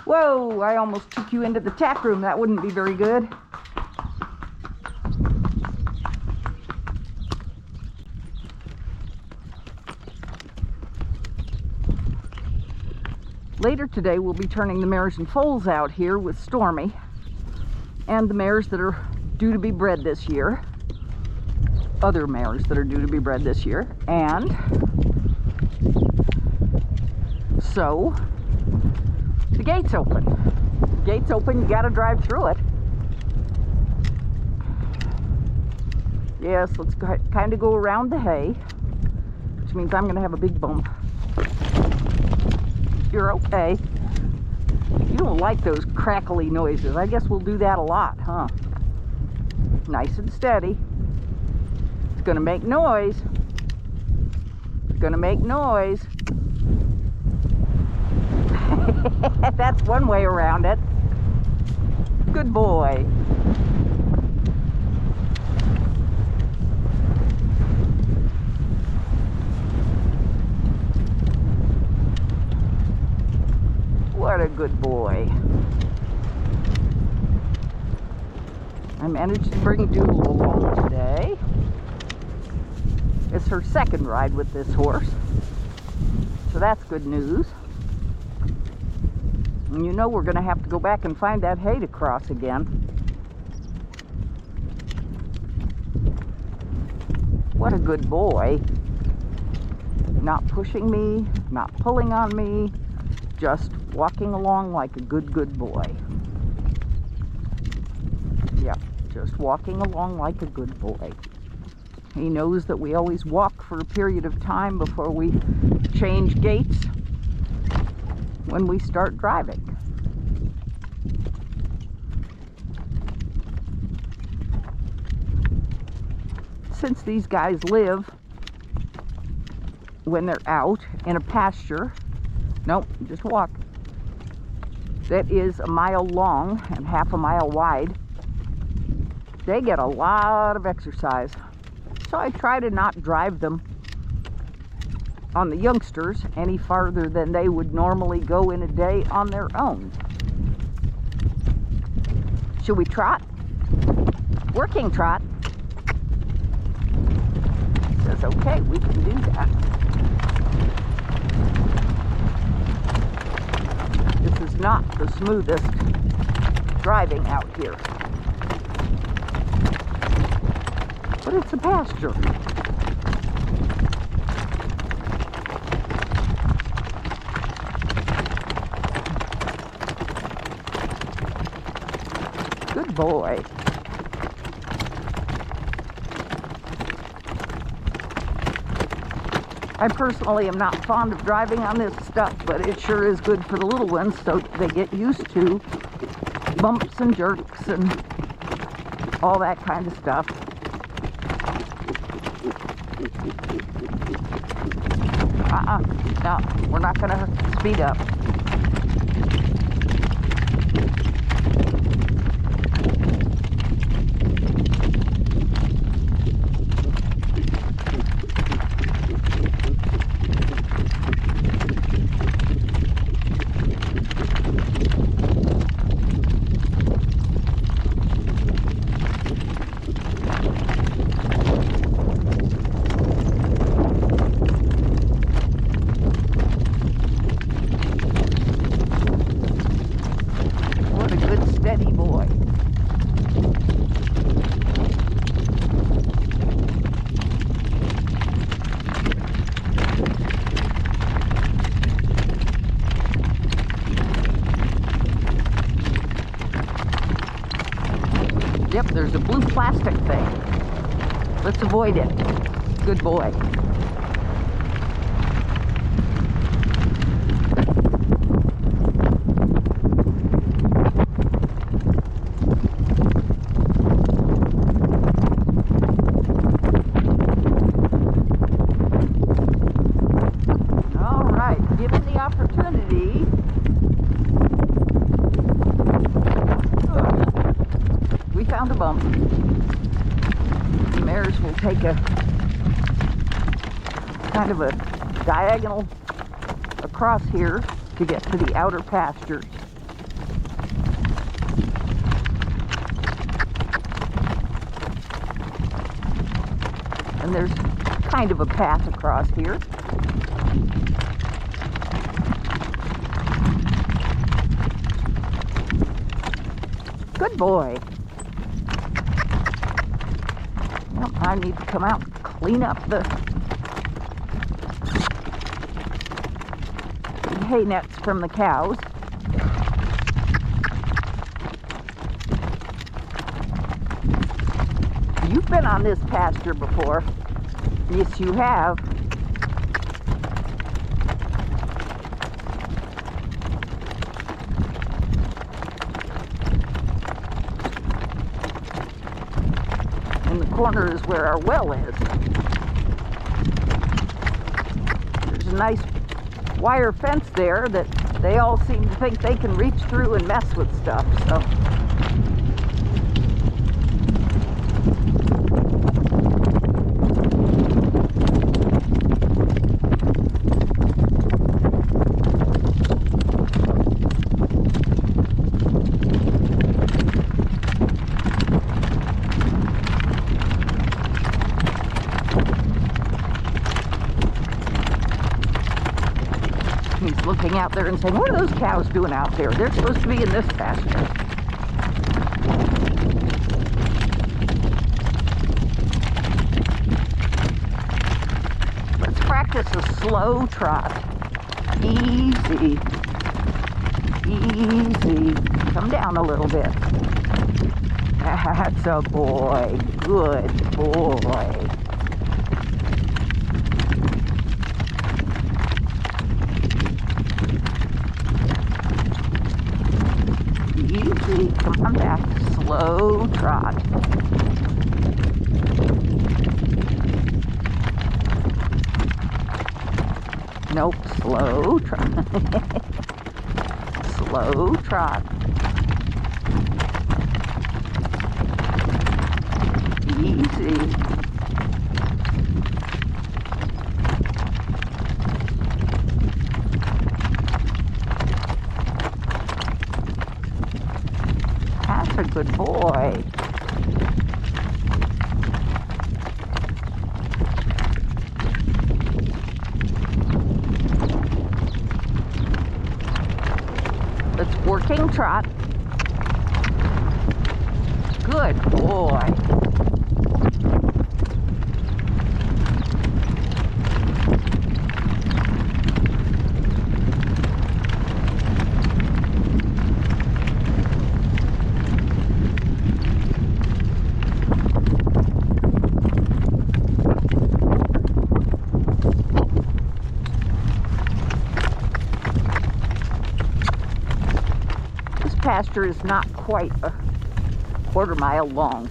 Whoa, I almost took you into the tack room. That wouldn't be very good. Later today, we'll be turning the mares and foals out here with Stormy and the mares that are due to be bred this year. Other mares that are due to be bred this year. And so the gate's open. The gate's open, you gotta drive through it. Yes, let's kind of go around the hay, which means I'm gonna have a big bump. You're okay. You don't like those crackly noises. I guess we'll do that a lot, huh? Nice and steady. It's gonna make noise. It's gonna make noise. That's one way around it. Good boy. What a good boy. I managed to bring Doodle along today. It's her second ride with this horse, so that's good news. And you know we're going to have to go back and find that hay to cross again. What a good boy. Not pushing me, not pulling on me, just walking along like a good boy. Yep, just walking along like a good boy. He knows that we always walk for a period of time before we change gaits when we start driving. Since these guys live when they're out in a pasture, nope, just walk, that is a mile long and half a mile wide, they get a lot of exercise. So I try to not drive them on the youngsters any farther than they would normally go in a day on their own. Should we trot? Working trot. Says okay, we can do that. This is not the smoothest driving out here, but it's a pasture. Good boy. I personally am not fond of driving on this stuff, but it sure is good for the little ones so they get used to bumps and jerks and all that kind of stuff. No, we're not going to speed up. Yep, there's a blue plastic thing. Let's avoid it. Good boy. All right, given the opportunity, we found a bump. The mares will take a kind of a diagonal across here to get to the outer pastures. And there's kind of a path across here. Good boy. Well, I need to come out and clean up the hay nets from the cows. You've been on this pasture before. Yes, you have. In the corner is where our well is. There's a nice wire fence there that they all seem to think they can reach through and mess with stuff, so. He's looking out there and saying, what are those cows doing out there? They're supposed to be in this pasture. Let's practice a slow trot. Easy. Easy. Come down a little bit. That's a boy. Good boy. Easy, come on back, slow trot. Nope, slow trot. Slow trot. Easy. That's a good boy. Let's working trot. Good boy. Pasture is not quite a quarter-mile long.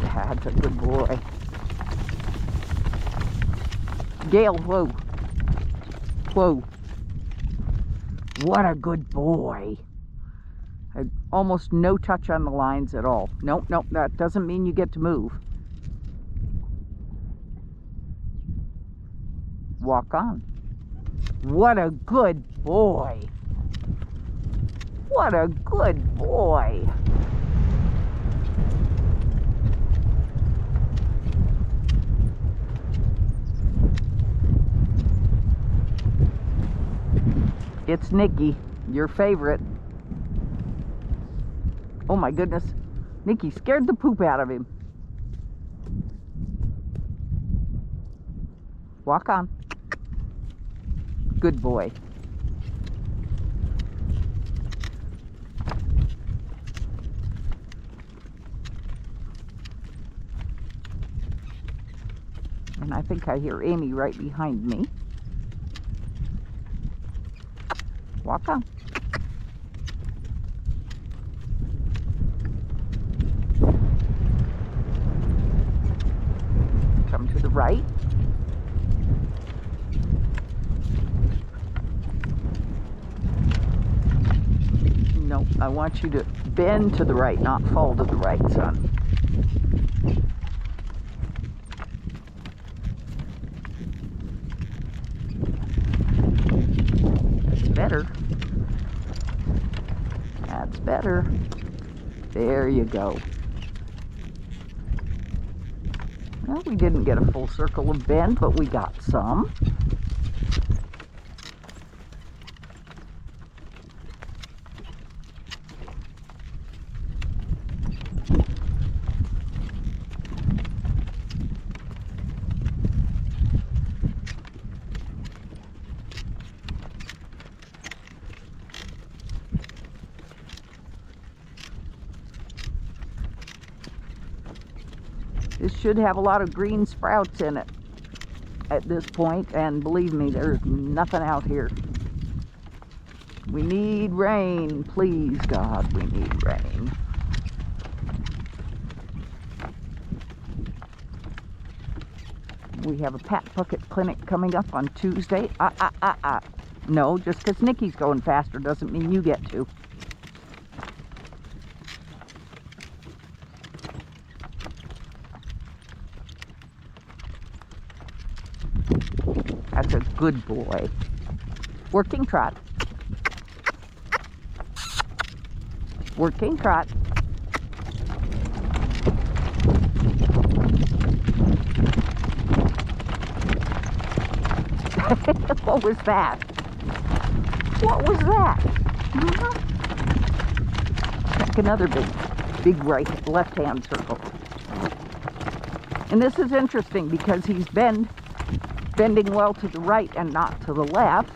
That's a good boy. Gale, whoa. Whoa. What a good boy. Almost no touch on the lines at all. Nope, nope, that doesn't mean you get to move. Walk on. What a good boy. What a good boy. It's Nikki, your favorite. Oh my goodness. Nikki scared the poop out of him. Walk on. Good boy. And I think I hear Amy right behind me. Walk on. Come to the right. No, I want you to bend to the right, not fall to the right, son. That's better. That's better. There you go. Well, we didn't get a full circle of bend, but we got some. This should have a lot of green sprouts in it at this point, and believe me, there's nothing out here. We need rain, please God, we need rain. We have a Pat Puckett clinic coming up on Tuesday. No, just because Nikki's going faster doesn't mean you get to. That's a good boy. Working trot. Working trot. What was that? What was that? Like another big right, left-hand circle. And this is interesting because he's bending well to the right and not to the left.